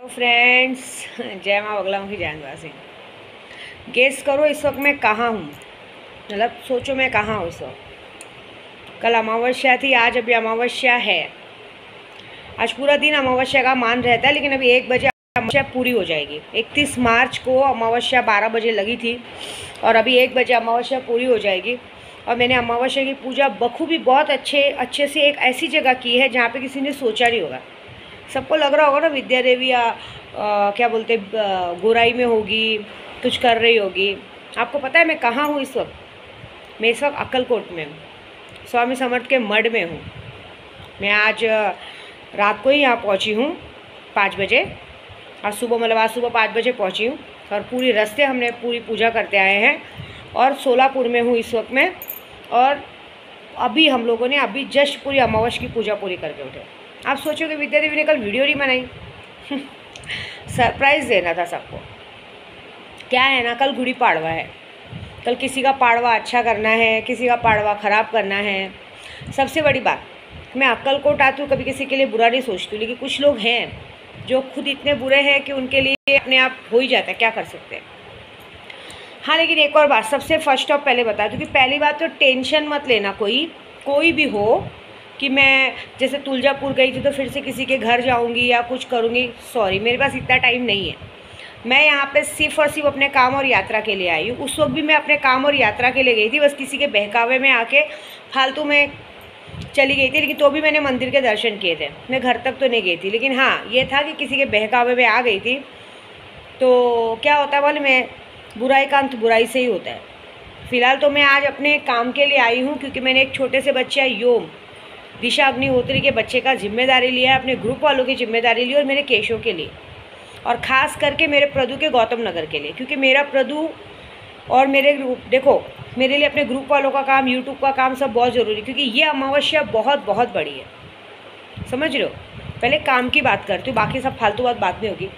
तो फ्रेंड्स, जय माँ बगला की जानवासी। गेस करो इस वक्त मैं कहाँ हूँ, मतलब सोचो मैं कहाँ हूँ इस वक्त। कल अमावस्या थी, आज अभी अमावस्या है। आज पूरा दिन अमावस्या का मान रहता है, लेकिन अभी 1 बजे अमावस्या पूरी हो जाएगी। 31 मार्च को अमावस्या 12 बजे लगी थी और अभी 1 बजे अमावस्या पूरी हो जाएगी। और मैंने अमावस्या की पूजा बखूबी बहुत अच्छे से एक ऐसी जगह की है जहाँ पे किसी ने सोचा नहीं होगा। सबको लग रहा होगा ना विद्या देवी या क्या बोलते गोराई में होगी, कुछ कर रही होगी। आपको पता है मैं कहाँ हूँ इस वक्त? मैं इस वक्त अक्कलकोट में हूँ, स्वामी समर्थ के मठ में हूँ। मैं आज रात को ही यहाँ पहुँची हूँ 5 बजे। आज सुबह 5 बजे पहुँची हूँ और पूरी रास्ते हमने पूरी पूजा करते आए हैं। और सोलापुर में हूँ इस वक्त मैं। और अभी हम लोगों ने अभी जस्ट पूरी अमावस्या की पूजा पूरी करके उठे। आप सोचोगे विद्या देवी ने कल वीडियो नहीं बनाई? सरप्राइज़ देना था सबको। क्या है ना, कल गुड़ी पाड़वा है। कल किसी का पाड़वा अच्छा करना है, किसी का पाड़वा ख़राब करना है। सबसे बड़ी बात, मैं अक्कलकोट आती हूँ, कभी किसी के लिए बुरा नहीं सोचती हूँ, लेकिन कुछ लोग हैं जो खुद इतने बुरे हैं कि उनके लिए अपने आप हो ही जाता है, क्या कर सकते हैं। हाँ, लेकिन एक और बात सबसे फर्स्ट ऑफ पहले बता दूँ कि पहली बात तो टेंशन मत लेना कोई भी हो कि मैं जैसे तुलजापुर गई थी तो फिर से किसी के घर जाऊंगी या कुछ करूंगी। सॉरी, मेरे पास इतना टाइम नहीं है। मैं यहाँ पे सिर्फ और सिर्फ अपने काम और यात्रा के लिए आई हूँ। उस वक्त भी मैं अपने काम और यात्रा के लिए गई थी, बस किसी के बहकावे में आके फालतू में चली गई थी। लेकिन तो भी मैंने मंदिर के दर्शन किए थे। मैं घर तक तो नहीं गई थी, लेकिन हाँ ये था कि किसी के बहकावे में आ गई थी। तो क्या होता है बोले, मैं बुराई का अंत बुराई से ही होता है। फ़िलहाल तो मैं आज अपने काम के लिए आई हूँ, क्योंकि मैंने एक छोटे से बच्चा योम दिशा अग्निहोत्री के बच्चे का जिम्मेदारी लिया, अपने ग्रुप वालों की जिम्मेदारी ली और मेरे केशों के लिए, और ख़ास करके मेरे प्रदू के गौतम नगर के लिए। क्योंकि मेरा प्रदू और मेरे ग्रुप, देखो मेरे लिए अपने ग्रुप वालों का काम, यूट्यूब का काम सब बहुत ज़रूरी, क्योंकि ये अमावस्या बहुत बहुत बड़ी है, समझ रहे हो। पहले काम की बात करती हूँ, बाकी सब फालतू बात नहीं होगी।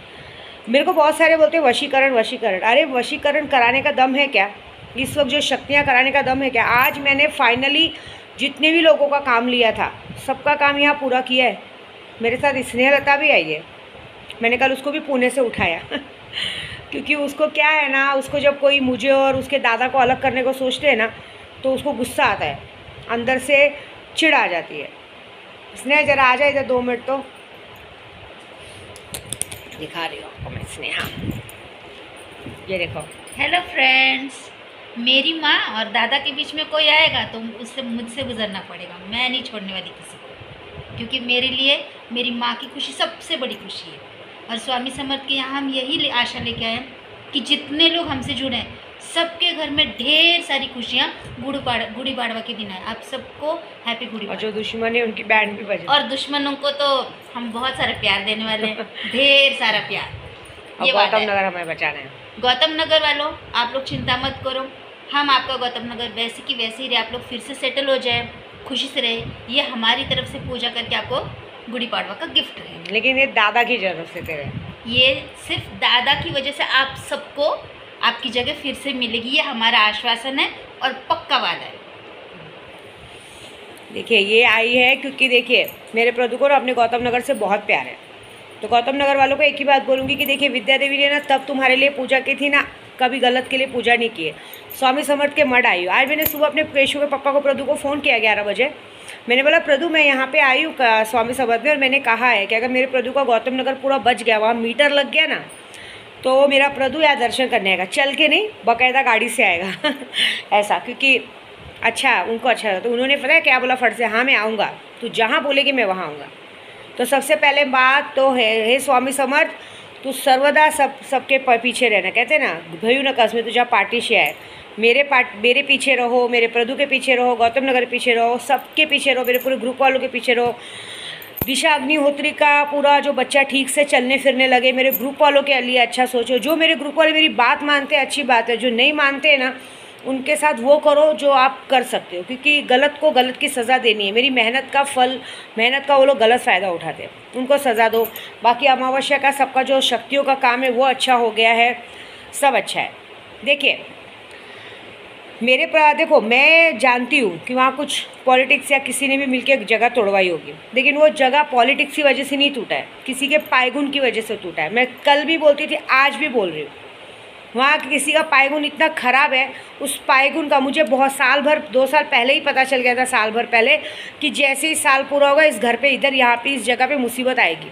मेरे को बहुत सारे बोलते हैं वशीकरण। अरे वशीकरण कराने का दम है क्या? इस वक्त जो शक्तियाँ कराने का दम है क्या? आज मैंने फाइनली जितने भी लोगों का काम लिया था सबका काम यहाँ पूरा किया है। मेरे साथ स्नेहलता भी आई है। मैंने कल उसको भी पुणे से उठाया क्योंकि उसको क्या है ना, उसको जब कोई मुझे और उसके दादा को अलग करने को सोचते हैं ना, तो उसको गुस्सा आता है, अंदर से चिढ़ आ जाती है। स्नेहा जरा आ जाए इधर 2 मिनट, तो दिखा रही हूँ आपको मैं स्नेहा। ये देखो। हेलो फ्रेंड्स, मेरी माँ और दादा के बीच में कोई आएगा तो उससे मुझसे गुजरना पड़ेगा। मैं नहीं छोड़ने वाली किसी को, क्योंकि मेरे लिए मेरी माँ की खुशी सबसे बड़ी खुशी है। और स्वामी समर्थ के यहाँ हम यही आशा लेके आए हैं कि जितने लोग हमसे जुड़े हैं सबके घर में ढेर सारी खुशियाँ गुड़ी पाड़वा के दिन आए। आप सबको हैप्पी गुड़ी पाड़वा। जो दुश्मन है उनकी बैंड भी बजे, और दुश्मनों को तो हम बहुत सारा प्यार देने वाले हैं, ढेर सारा प्यार। ये गौतम नगर हमें बचाना है। गौतम नगर वालों, आप लोग चिंता मत करो, हम आपका गौतम नगर वैसे की वैसे ही रहे, आप लोग फिर से सेटल हो जाए, खुशी से रहे। ये हमारी तरफ से पूजा करके आपको गुड़ी पाड़वा का गिफ्ट है। लेकिन ये दादा की जरूरत से तेरे, ये सिर्फ दादा की वजह से आप सबको आपकी जगह फिर से मिलेगी, ये हमारा आश्वासन है और पक्का वादा है। देखिए ये आई है क्योंकि देखिए मेरे प्रदू को अपने गौतम नगर से बहुत प्यार है। तो गौतम नगर वालों को एक ही बात बोलूँगी कि देखिए विद्या देवी ने ना तब तुम्हारे लिए पूजा की थी ना, कभी गलत के लिए पूजा नहीं की है। स्वामी समर्थ के मठ आई हूँ। आज मैंने सुबह अपने केशव के पापा को, प्रदू को फ़ोन किया 11 बजे। मैंने बोला प्रदू मैं यहाँ पे आई हूँ स्वामी समर्थ में, और मैंने कहा है कि अगर मेरे प्रदू का गौतम नगर पूरा बच गया, वहाँ मीटर लग गया ना, तो मेरा प्रदू यहाँ दर्शन करने आएगा, चल के नहीं बाकायदा गाड़ी से आएगा ऐसा, क्योंकि अच्छा उनको अच्छा लगा। तो उन्होंने पता है क्या बोला फट से, हाँ मैं आऊँगा, तू जहाँ बोलेगी मैं वहाँ आऊँगा। तो सबसे पहले बात तो है, हे स्वामी समर्थ तू सर्वदा सबके पीछे रहना। कहते ना भयू न कस में तुझा पार्टीशी है। मेरे पीछे रहो, मेरे प्रदू के पीछे रहो, गौतम नगर के पीछे रहो, सबके पीछे रहो, मेरे पूरे ग्रुप वालों के पीछे रहो। दिशा अग्निहोत्री का पूरा जो बच्चा ठीक से चलने फिरने लगे, मेरे ग्रुप वालों के लिए अच्छा सोचो। जो मेरे ग्रुप वाले मेरी बात मानते हैं अच्छी बात है, जो नहीं मानते हैं ना उनके साथ वो करो जो आप कर सकते हो, क्योंकि गलत को गलत की सज़ा देनी है। मेरी मेहनत का फल, मेहनत का वो लोग गलत फ़ायदा उठाते हैं, उनको सज़ा दो। बाकी अमावस्या का सबका जो शक्तियों का काम है वो अच्छा हो गया है, सब अच्छा है। देखिए देखो, मैं जानती हूँ कि वहाँ कुछ पॉलिटिक्स या किसी ने भी मिलकर एक जगह तोड़वाई होगी, लेकिन वो जगह पॉलिटिक्स की वजह से नहीं टूटा है, किसी के पायगुन की वजह से टूटा है। मैं कल भी बोलती थी, आज भी बोल रही हूँ, वहाँ किसी का पायगुन इतना ख़राब है, उस पायगुन का मुझे बहुत साल भर 2 साल पहले ही पता चल गया था, साल भर पहले, कि जैसे ही साल पूरा होगा इस घर पे, इधर यहाँ पे, इस जगह पे मुसीबत आएगी,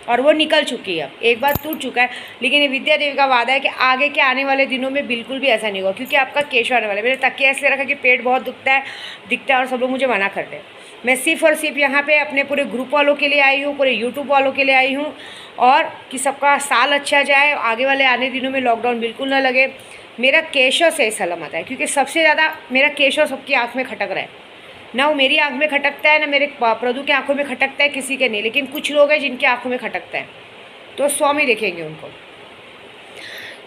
और वो निकल चुकी है। अब एक बार टूट चुका है, लेकिन ये विद्या देवी का वादा है कि आगे के आने वाले दिनों में बिल्कुल भी ऐसा नहीं होगा, क्योंकि आपका केशव आने वाला है। मैंने तकिया इसलिए रखा कि पेट बहुत दिखता है और सब लोग मुझे मना करते हैं। मैं सिर्फ और सिर्फ यहाँ पे अपने पूरे ग्रुप वालों के लिए आई हूँ, पूरे यूट्यूब वालों के लिए आई हूँ, और कि सबका साल अच्छा जाए, आगे वाले आने दिनों में लॉकडाउन बिल्कुल ना लगे। मेरा केशव से सलामत है, क्योंकि सबसे ज़्यादा मेरा केशव सबकी आँख में खटक रहा है। ना वो मेरी आँख में खटकता है, ना मेरे प्रदू के आँखों में खटकता है, किसी के नहीं, लेकिन कुछ लोग हैं जिनकी आँखों में खटकता है, तो स्वामी देखेंगे उनको।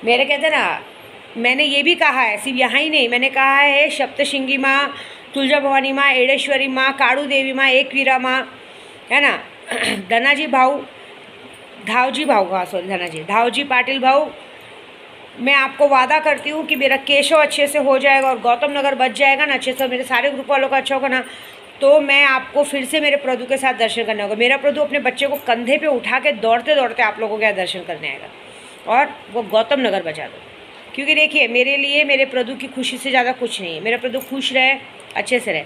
मेरे कहते ना, मैंने ये भी कहा है, सिर्फ यहाँ ही नहीं, मैंने कहा है सप्तशृंगी माँ, तुलजा भवानी माँ, एडेश्वरी माँ, काड़ू देवी माँ, एकवीरा माँ, है ना, धनाजी भाऊ, धावजी भाऊ, हाँ सॉरी, धावजी पाटिल भाऊ, मैं आपको वादा करती हूँ कि मेरा केशव अच्छे से हो जाएगा और गौतम नगर बच जाएगा ना अच्छे से, मेरे सारे ग्रुप वालों का अच्छा होगा ना, तो मैं आपको फिर से मेरे प्रदू के साथ दर्शन करना होगा। मेरा प्रदू अपने बच्चे को कंधे पे उठा के दौड़ते दौड़ते आप लोगों के यहाँ दर्शन करने आएगा, और वो गौतम नगर बचा दो। क्योंकि देखिए, मेरे लिए मेरे प्रदू की खुशी से ज़्यादा कुछ नहीं है। मेरा प्रदू खुश रहे, अच्छे से रहे।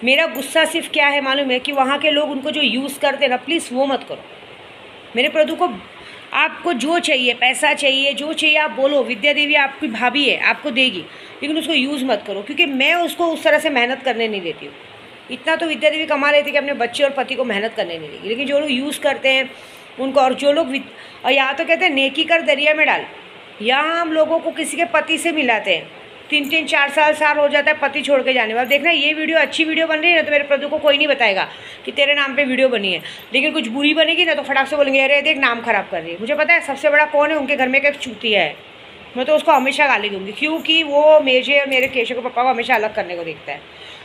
मेरा गुस्सा सिर्फ क्या है मालूम है, कि वहाँ के लोग उनको जो यूज़ करते हैं ना, प्लीज़ वो मत करो। मेरे प्रदू को, आपको जो चाहिए, पैसा चाहिए, जो चाहिए आप बोलो, विद्या देवी आपकी भाभी है, आपको देगी, लेकिन उसको यूज़ मत करो, क्योंकि मैं उसको उस तरह से मेहनत करने नहीं देती हूँ। इतना तो विद्या देवी कमा लेती कि अपने बच्चे और पति को मेहनत करने नहीं देगी, लेकिन जो लोग यूज़ करते हैं उनको, और जो लोग, और यहाँ तो कहते हैं नेकी कर दरिया में डाल, यहाँ हम लोगों को किसी के पति से मिलाते हैं, 3-3 4 साल हो जाता है पति छोड़ के जाने वाला। देखना, ये वीडियो अच्छी वीडियो बन रही है ना, तो मेरे प्रदू को कोई नहीं बताएगा कि तेरे नाम पे वीडियो बनी है, लेकिन कुछ बुरी बनेगी ना तो फटाक से बोलेंगे, अरे देख नाम ख़राब कर रही है। मुझे पता है सबसे बड़ा कौन है, उनके घर में एक चूतिया है, मैं तो उसको हमेशा गाली दूँगी, क्योंकि वो मुझे और मेरे केशव के पापा को हमेशा अलग करने को देखता है।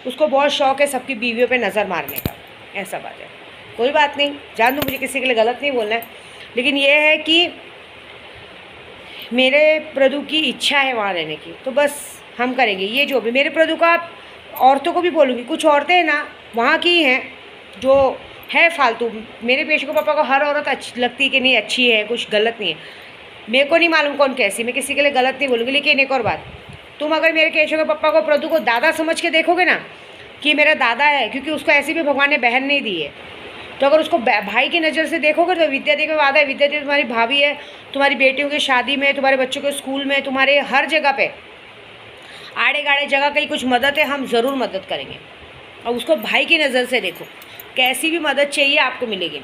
उसको बहुत शौक है सबकी बीवियों पर नज़र मारने का, ऐसा बात है। कोई बात नहीं, जान दो, मुझे किसी के लिए गलत नहीं बोलना है, लेकिन ये है कि मेरे प्रदू की इच्छा है वहाँ रहने की, तो बस हम करेंगे ये जो भी। मेरे प्रदू का औरतों को भी बोलूँगी, कुछ औरतें हैं ना वहाँ की हैं जो है फालतू। मेरे केशव के पापा को हर औरत अच्छी लगती कि नहीं, अच्छी है, कुछ गलत नहीं है, मेरे को नहीं मालूम कौन कैसी, मैं किसी के लिए गलत नहीं बोलूँगी। लेकिन एक और बात, तुम अगर मेरे केशव के पापा को, प्रदू को दादा समझ के देखोगे ना, कि मेरा दादा है, क्योंकि उसको ऐसी भी भगवान ने बहन नहीं दी है, तो अगर उसको भाई की नज़र से देखोगे तो विद्या देवी में वादा है, विद्या देवी तुम्हारी भाभी है, तुम्हारी बेटियों की शादी में, तुम्हारे बच्चों के स्कूल में, तुम्हारे हर जगह पे, आड़े गाड़े जगह कहीं कुछ मदद है, हम ज़रूर मदद करेंगे। और उसको भाई की नज़र से देखो, कैसी भी मदद चाहिए आपको मिलेगी,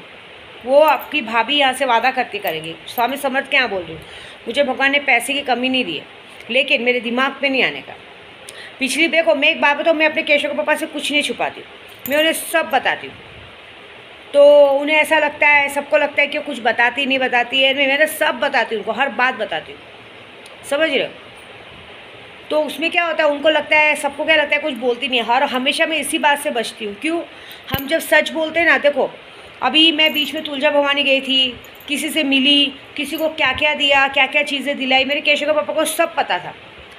वो आपकी भाभी यहाँ से वादा करती करेगी। स्वामी समर्थ क्या बोल रही हूँ, मुझे भगवान ने पैसे की कमी नहीं दी है, लेकिन मेरे दिमाग पे नहीं आने का। पिछली देखो, मैं एक बात बताऊँ, मैं अपने केशव के पापा से कुछ नहीं छुपाती, मैं उन्हें सब बताती हूँ। तो उन्हें ऐसा लगता है, सबको लगता है कि वो कुछ बताती नहीं बताती है, मैं सब बताती हूँ, उनको हर बात बताती हूँ, समझ रहे हो। तो उसमें क्या होता है, उनको लगता है, सबको क्या लगता है कुछ बोलती नहीं है, हर हमेशा मैं इसी बात से बचती हूँ। क्यों, हम जब सच बोलते हैं ना, देखो अभी मैं बीच में तुलजा भवानी गई थी, किसी से मिली, किसी को क्या क्या दिया, क्या क्या चीज़ें दिलाई, मेरे केशव के पापा को सब पता था,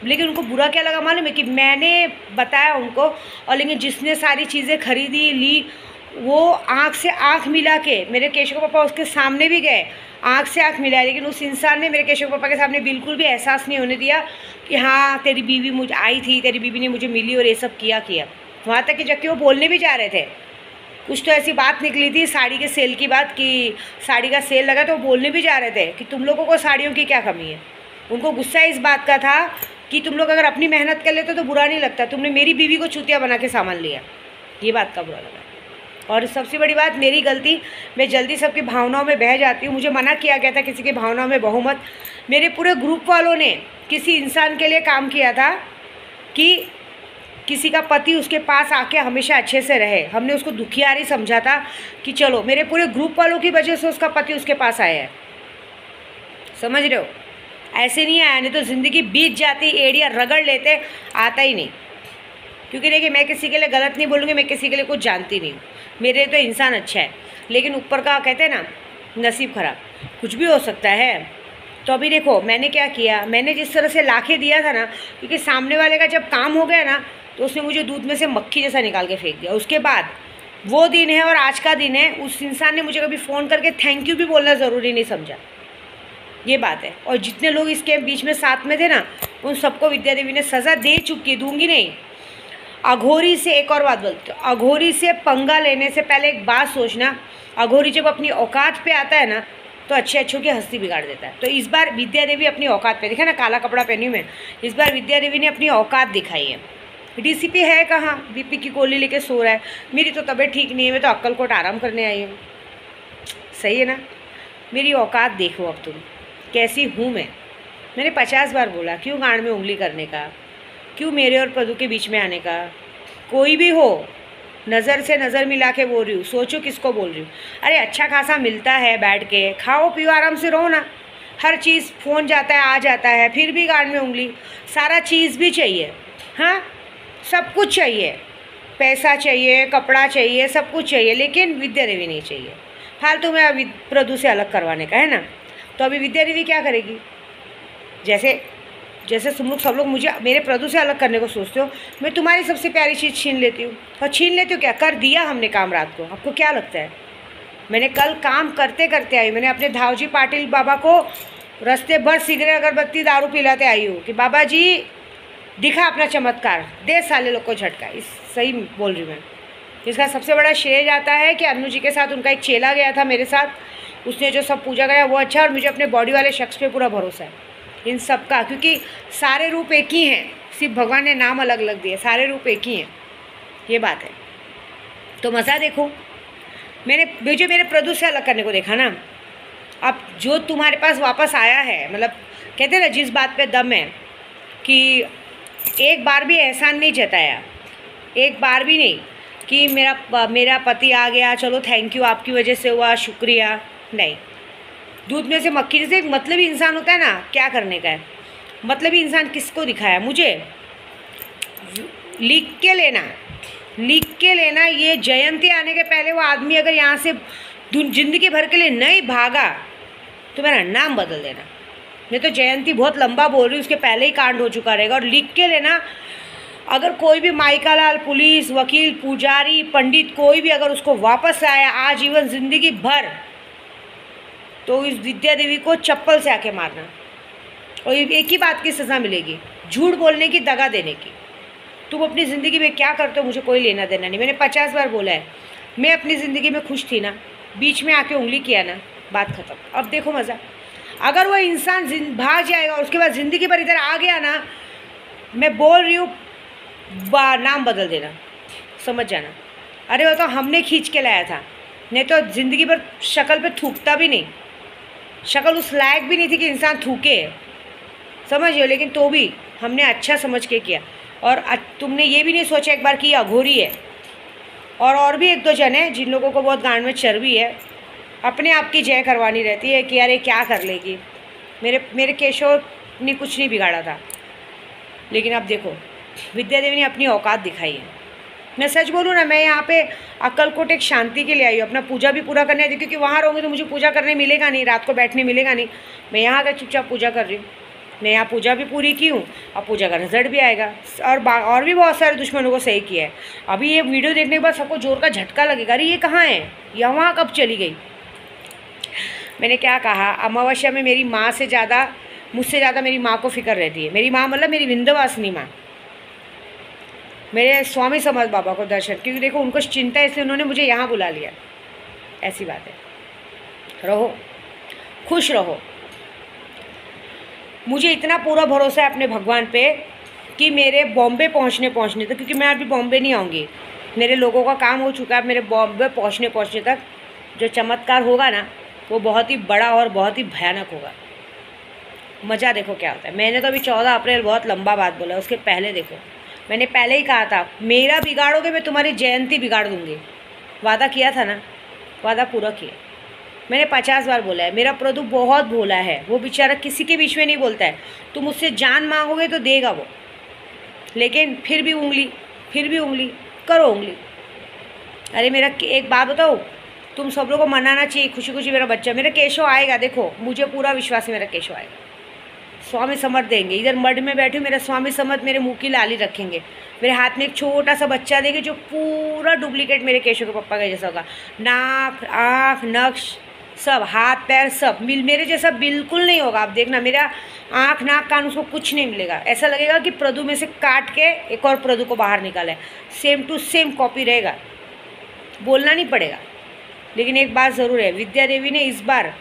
लेकिन उनको बुरा क्या लगा मालूम है, कि मैंने बताया उनको, और लेकिन जिसने सारी चीज़ें खरीदी ली, वो आँख से आँख मिला के, मेरे केशव पापा उसके सामने भी गए, आँख से आँख मिलाया, लेकिन उस इंसान ने मेरे केशव पापा के सामने बिल्कुल भी एहसास नहीं होने दिया कि हाँ तेरी बीवी मुझे आई थी, तेरी बीवी ने मुझे मिली और ये सब किया। वहाँ तक कि जबकि वो बोलने भी जा रहे थे, कुछ तो ऐसी बात निकली थी साड़ी के सेल की बात, कि साड़ी का सेल लगा, तो वो बोलने भी जा रहे थे कि तुम लोगों को साड़ियों की क्या कमी है। उनको गुस्सा इस बात का था कि तुम लोग अगर अपनी मेहनत कर लेते तो बुरा नहीं लगता, तुमने मेरी बीवी को चूतिया बना के सामान लिया, ये बात का बुरा लगा। और सबसे बड़ी बात, मेरी गलती, मैं जल्दी सबकी भावनाओं में बह जाती हूँ, मुझे मना किया गया था किसी की भावनाओं में बहो मत। मेरे पूरे ग्रुप वालों ने किसी इंसान के लिए काम किया था कि किसी का पति उसके पास आके हमेशा अच्छे से रहे, हमने उसको दुखियारी समझा था कि चलो, मेरे पूरे ग्रुप वालों की वजह से उसका पति उसके पास आया है, समझ रहे हो। ऐसे नहीं आया, नहीं तो ज़िंदगी बीत जाती, एड़िया रगड़ लेते, आता ही नहीं। क्योंकि देखिए, मैं किसी के लिए गलत नहीं बोलूँगी, मैं किसी के लिए कुछ जानती नहीं हूँ, मेरे तो इंसान अच्छा है, लेकिन ऊपर का कहते हैं ना, नसीब खराब, कुछ भी हो सकता है। तो अभी देखो मैंने क्या किया, मैंने जिस तरह से लाके दिया था ना, क्योंकि सामने वाले का जब काम हो गया ना तो उसने मुझे दूध में से मक्खी जैसा निकाल के फेंक दिया। उसके बाद वो दिन है और आज का दिन है, उस इंसान ने मुझे कभी फ़ोन करके थैंक यू भी बोलना ज़रूरी नहीं समझा। ये बात है। और जितने लोग इसके बीच में साथ में थे ना, उन सबको विद्या देवी ने सज़ा दे चुकी है, दूंगी नहीं। अघोरी से एक और बात बोलती हूँ, अघोरी से पंगा लेने से पहले एक बात सोचना, अघोरी जब अपनी औकात पे आता है ना तो अच्छे अच्छों की हस्ती बिगाड़ देता है। तो इस बार विद्या देवी अपनी औकात पे, देखा ना काला कपड़ा पहनी मैं, इस बार विद्या देवी ने अपनी औकात दिखाई है। डीसीपी है कहाँ, बीपी की गोली लेके सो रहा है। मेरी तो तबीयत ठीक नहीं है, मैं तो अक्कलकोट आराम करने आई हूँ। सही है ना, मेरी औकात देखो अब तुम कैसी हूँ मैं। मैंने 50 बार बोला, क्यों गांड में उंगली करने का, क्यों मेरे और प्रदू के बीच में आने का। कोई भी हो, नज़र से नज़र मिला के बोल रही हूँ, सोचो किसको बोल रही हूँ। अरे अच्छा खासा मिलता है, बैठ के खाओ पियो आराम से रहो ना। हर चीज़ फ़ोन जाता है आ जाता है, फिर भी गांड में उंगली। सारा चीज़ भी चाहिए, हाँ सब कुछ चाहिए, पैसा चाहिए, कपड़ा चाहिए, सब कुछ चाहिए, लेकिन विद्या देवी नहीं चाहिए। फालतू में अभी प्रदू से अलग करवाने का है ना। तो अभी विद्या देवी क्या करेगी, जैसे जैसे तुम लोग सब लोग मुझे मेरे प्रदू से अलग करने को सोचते हो, मैं तुम्हारी सबसे प्यारी चीज़ छीन लेती हूँ। और छीन लेती हूँ क्या, कर दिया हमने काम रात को। आपको क्या लगता है, मैंने कल काम करते करते आई। मैंने अपने धावजी पाटिल बाबा को रास्ते भर सिगरेट अगरबत्ती दारू पिलाते आई हूँ कि बाबा जी दिखा अपना चमत्कार, दे साले लोग को झटका। इस सही बोल रही मैं। इसका सबसे बड़ा श्रेय जाता है कि अन्नू जी के साथ उनका एक चेला गया था मेरे साथ, उसने जो सब पूजा कराया वो अच्छा। और मुझे अपने बॉडी वाले शख्स पे पूरा भरोसा है इन सब का, क्योंकि सारे रूप एक ही हैं, सिर्फ भगवान ने नाम अलग अलग दिए, सारे रूप एक ही हैं। ये बात है। तो मज़ा देखो, मैंने जो मेरे प्रदू से अलग करने को देखा ना, अब जो तुम्हारे पास वापस आया है, मतलब कहते हैं ना जिस बात पे दम है, कि एक बार भी एहसान नहीं जताया, एक बार भी नहीं कि मेरा पति आ गया, चलो थैंक यू आपकी वजह से हुआ, शुक्रिया। नहीं, दूध में से मक्खी जैसे एक मतलबी इंसान होता है ना, क्या करने का है। मतलबी इंसान किसको दिखाया, मुझे लिख के लेना। ये जयंती आने के पहले वो आदमी अगर यहाँ से ज़िंदगी भर के लिए नहीं भागा तो मेरा नाम बदल देना। मैं तो जयंती बहुत लंबा बोल रही हूँ, उसके पहले ही कांड हो चुका रहेगा। और लिख के लेना, अगर कोई भी माइका लाल, पुलिस, वकील, पुजारी, पंडित, कोई भी अगर उसको वापस आया आजीवन ज़िंदगी भर, तो इस विद्या देवी को चप्पल से आके मारना। और एक ही बात की सज़ा मिलेगी, झूठ बोलने की, दगा देने की। तुम अपनी ज़िंदगी में क्या करते हो मुझे कोई लेना देना नहीं। मैंने 50 बार बोला है, मैं अपनी ज़िंदगी में खुश थी ना, बीच में आके उंगली किया ना, बात ख़त्म। अब देखो मज़ा, अगर वो इंसान भाग जाएगा और उसके बाद ज़िंदगी भर इधर आ गया ना, मैं बोल रही हूँ नाम बदल देना, समझ जाना। अरे वो तो हमने खींच के लाया था, नहीं तो ज़िंदगी भर शक्ल पे थूकता भी नहीं, शक्ल उस लायक भी नहीं थी कि इंसान थूके, समझिए। लेकिन तो भी हमने अच्छा समझ के किया। और तुमने ये भी नहीं सोचा एक बार कि ये अघोरी है। और भी एक दो जन हैं जिन लोगों को बहुत गांड में चर्बी है, अपने आप की जय करवानी रहती है कि अरे क्या कर लेगी। मेरे केशव ने कुछ नहीं बिगाड़ा था, लेकिन अब देखो विद्या देवी ने अपनी औकात दिखाई है। मैं सच बोलूँ ना, मैं यहाँ पे अक्कलकोट एक शांति के लिए आई हूँ, अपना पूजा भी पूरा करने आई थी, क्योंकि वहाँ रहूँगी तो मुझे पूजा करने मिलेगा नहीं, रात को बैठने मिलेगा नहीं। मैं यहाँ आकर चुपचाप पूजा कर रही हूँ। मैं यहाँ पूजा भी पूरी की हूँ, अब पूजा का रिजल्ट भी आएगा। और भी बहुत सारे दुश्मनों को सही किया है। अभी ये वीडियो देखने के बाद सबको जोर का झटका लगेगा, अरे ये कहाँ है, यहाँ कब चली गई। मैंने क्या कहा, अमावस्या में मेरी माँ से ज़्यादा, मुझसे ज़्यादा मेरी माँ को फिक्र रहती है। मेरी माँ मतलब मेरी विंध्यवासिनी माँ, मेरे स्वामी समर्थ बाबा को दर्शन, क्योंकि देखो उनको चिंता है, इसलिए उन्होंने मुझे यहाँ बुला लिया। ऐसी बात है। रहो खुश रहो। मुझे इतना पूरा भरोसा है अपने भगवान पे कि मेरे बॉम्बे पहुँचने तक, क्योंकि मैं अभी बॉम्बे नहीं आऊँगी, मेरे लोगों का काम हो चुका है। मेरे बॉम्बे पहुँचने तक जो चमत्कार होगा ना, वो बहुत ही बड़ा और बहुत ही भयानक होगा। मज़ा देखो क्या होता है। मैंने तो अभी 14 अप्रैल बहुत लंबा बात बोला, उसके पहले देखो मैंने पहले ही कहा था, मेरा बिगाड़ोगे मैं तुम्हारी जयंती बिगाड़ दूँगी। वादा किया था ना, वादा पूरा किया। मैंने 50 बार बोला है, मेरा प्रदू बहुत भोला है, वो बेचारा किसी के बीच में नहीं बोलता है। तुम उससे जान मांगोगे तो देगा वो, लेकिन फिर भी उंगली करो उंगली। अरे मेरा एक बात बताओ, तुम सब लोगों को मनाना चाहिए, खुशी खुशी मेरा बच्चा, मेरा केशव आएगा। देखो मुझे पूरा विश्वास है मेरा केशव आएगा, स्वामी समर्थ देंगे। इधर मड में बैठी हूँ, मेरा स्वामी समर्थ मेरे मुँह की लाली रखेंगे। मेरे हाथ में एक छोटा सा बच्चा देंगे जो पूरा डुप्लीकेट मेरे केशव के पप्पा का जैसा होगा, नाक आँख नक्श सब, हाथ पैर सब मेरे जैसा बिल्कुल नहीं होगा। आप देखना मेरा आँख नाक कान उसको कुछ नहीं मिलेगा, ऐसा लगेगा कि प्रदू में से काट के एक और प्रदू को बाहर निकाला है, सेम टू सेम कॉपी रहेगा, बोलना नहीं पड़ेगा। लेकिन एक बात ज़रूर है, विद्या देवी ने इस बार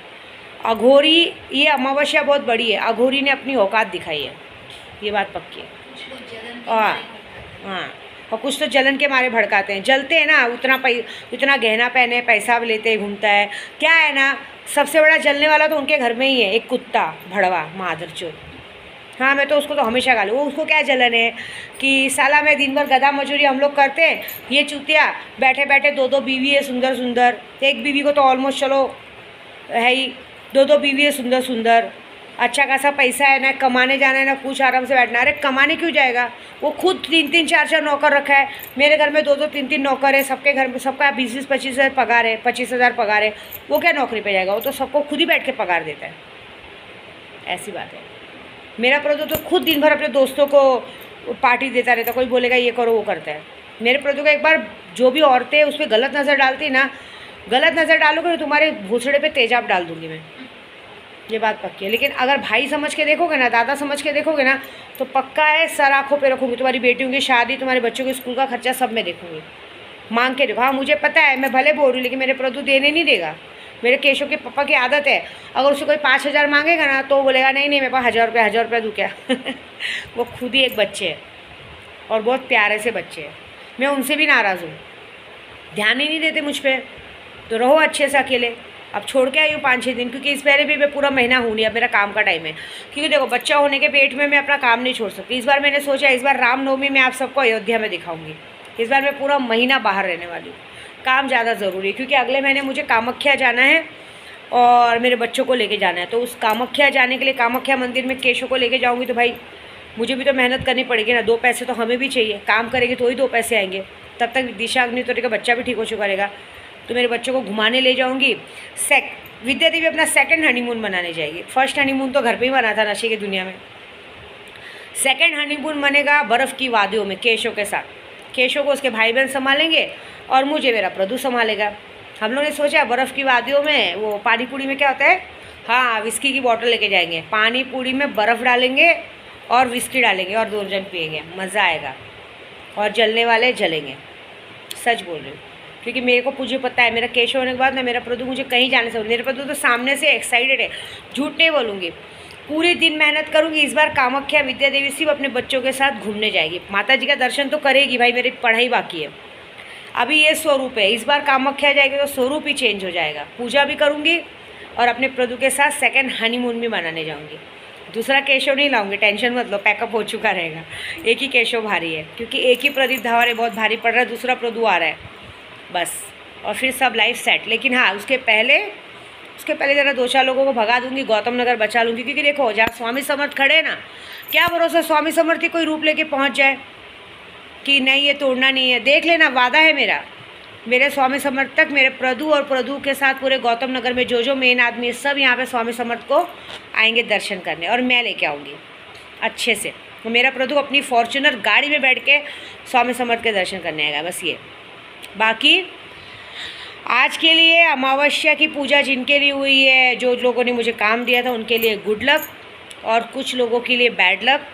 अघोरी, ये अमावस्या बहुत बड़ी है, अघोरी ने अपनी औकात दिखाई है, ये बात पक्की है। हाँ, और कुछ तो जलन के मारे भड़काते हैं, जलते हैं ना, उतना गहना पहने, पैसा लेते घूमता है। क्या है ना, सबसे बड़ा जलने वाला तो उनके घर में ही है, एक कुत्ता भड़वा मादरचोद। हाँ, मैं तो उसको तो हमेशा गालू, वो उसको क्या जलन है कि साला मैं दिन भर गधा मजूरी हम लोग करते हैं, ये चूतिया बैठे बैठे 2-2 बीवी है सुंदर सुंदर, एक बीवी को तो ऑलमोस्ट चलो है ही, 2-2 बीवी है सुंदर सुंदर, अच्छा खासा पैसा है, ना कमाने जाना है ना कुछ, आराम से बैठना। अरे कमाने क्यों जाएगा, वो खुद 3-3 4-4 नौकर रखा है, मेरे घर में 2-2 3-3 नौकर है, सबके घर में सबका 20-25 हज़ार पगार है, 25 हज़ार पगार है, वो क्या नौकरी पे जाएगा, वो तो सबको खुद ही बैठ के पगार देता है। ऐसी बात है। मेरा प्रदू तो खुद दिन भर अपने दोस्तों को पार्टी देता रहता, कोई बोलेगा ये करो वो करता है। मेरे प्रदू का एक बार जो भी औरतें उस पर गलत नज़र डालती ना, गलत नज़र डालोगे तो तुम्हारे भूसड़े पे तेजाब डाल दूंगी मैं, ये बात पक्की है। लेकिन अगर भाई समझ के देखोगे ना, दादा समझ के देखोगे ना, तो पक्का है सर आँखों पे रखूँगी, तुम्हारी बेटियों की शादी, तुम्हारे बच्चों के स्कूल का खर्चा सब मैं देखूँगी, मांग के देखो। हाँ मुझे पता है, मैं भले बोल रही हूँ, लेकिन मेरे प्रदू देने नहीं देगा। मेरे केशव के पापा की आदत है, अगर उससे कोई 5,000 मांगेगा ना तो बोलेगा नहीं मेरे पास 1,000 रुपये दूँ क्या। वो खुद ही एक बच्चे है और बहुत प्यारे से बच्चे हैं, मैं उनसे भी नाराज़ हूँ, ध्यान ही नहीं देते मुझ पर। तो रहो अच्छे से अकेले। अब छोड़ के आई हूँ 5-6 दिन, क्योंकि इस पहले भी मैं पूरा महीना हूँ नहीं, अब मेरा काम का टाइम है। क्योंकि देखो बच्चा होने के पेट में मैं अपना काम नहीं छोड़ सकती। इस बार मैंने सोचा इस बार रामनवमी में आप सबको अयोध्या में दिखाऊंगी। इस बार मैं पूरा महीना बाहर रहने वाली हूँ, काम ज़्यादा ज़रूरी है, क्योंकि अगले महीने मुझे कामाख्या जाना है और मेरे बच्चों को लेके जाना है। तो उस कामाख्या जाने के लिए, कामाख्या मंदिर में केशव को लेके जाऊँगी, तो भाई मुझे भी तो मेहनत करनी पड़ेगी ना, 2 पैसे तो हमें भी चाहिए, काम करेंगे तो ही 2 पैसे आएंगे। तब तक दिशा अग्निहोत्री का बच्चा भी ठीक हो चुका रहेगा। तो मेरे बच्चों को घुमाने ले जाऊँगी। विद्या देवी अपना सेकंड हनीमून मनाने जाएगी। फर्स्ट हनीमून तो घर पे ही मना था नशे की दुनिया में, सेकंड हनीमून मनेगा बर्फ़ की वादियों में केशव के साथ। केशव को उसके भाई बहन संभालेंगे और मुझे मेरा प्रदू संभालेगा। हम लोगों ने सोचा बर्फ़ की वादियों में वो पानी पूरी में क्या होता है, हाँ विस्की की बोतल लेके जाएंगे, पानी पूरी में बर्फ़ डालेंगे और विस्की डालेंगे और 2 जन पिएंगे, मज़ा आएगा। और जलने वाले जलेंगे, सच बोल रही हूँ, क्योंकि मेरे को मुझे पता है मेरा केशव होने के बाद ना मेरा प्रदू मुझे कहीं जाने से, मेरे प्रदू तो सामने से एक्साइटेड है, झूठ नहीं बोलूँगी, पूरे दिन मेहनत करूँगी। इस बार कामाख्या विद्या देवी सिर्फ अपने बच्चों के साथ घूमने जाएगी, माता जी का दर्शन तो करेगी, भाई मेरी पढ़ाई बाकी है। अभी ये स्वरूप है, इस बार कामाख्या जाएगी तो स्वरूप ही चेंज हो जाएगा। पूजा भी करूँगी और अपने प्रदू के साथ सेकंड हनीमून भी मनाने जाऊँगी। दूसरा केशव नहीं लाऊंगी, टेंशन मत लो, पैकअप हो चुका रहेगा। एक ही केशव भारी है, क्योंकि एक ही प्रदीप धावरे बहुत भारी पड़ रहा है, दूसरा प्रदू आ रहा है बस, और फिर सब लाइफ सेट। लेकिन हाँ उसके पहले ज़रा 2-4 लोगों को भगा दूंगी, गौतम नगर बचा लूँगी। क्योंकि देखो जहाँ स्वामी समर्थ खड़े ना, क्या भरोसा स्वामी समर्थ ही कोई रूप लेके पहुँच जाए कि नहीं ये तोड़ना नहीं है। देख लेना, वादा है मेरे स्वामी समर्थ तक, मेरे प्रदू और प्रदू के साथ पूरे गौतम नगर में जो मेन आदमी है सब यहाँ पे स्वामी समर्थ को आएंगे दर्शन करने, और मैं लेके आऊँगी अच्छे से। तो मेरा प्रदू अपनी फॉर्च्यूनर गाड़ी में बैठ के स्वामी समर्थ के दर्शन करने आएगा, बस ये। बाकी आज के लिए अमावस्या की पूजा जिनके लिए हुई है, जो लोगों ने मुझे काम दिया था उनके लिए गुड लक, और कुछ लोगों के लिए बैड लक।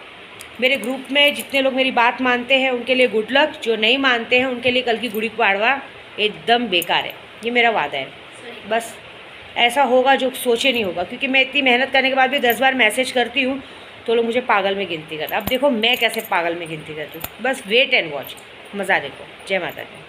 मेरे ग्रुप में जितने लोग मेरी बात मानते हैं उनके लिए गुड लक, जो नहीं मानते हैं उनके लिए कल की गुड़ी पाड़वा एकदम बेकार है, ये मेरा वादा है। बस ऐसा होगा जो सोचे नहीं होगा, क्योंकि मैं इतनी मेहनत करने के बाद भी 10 बार मैसेज करती हूँ तो लोग मुझे पागल में गिनती करते। अब देखो मैं कैसे पागल में गिनती करती हूँ, बस वेट एंड वॉच, मज़ा देखो। जय माता दी।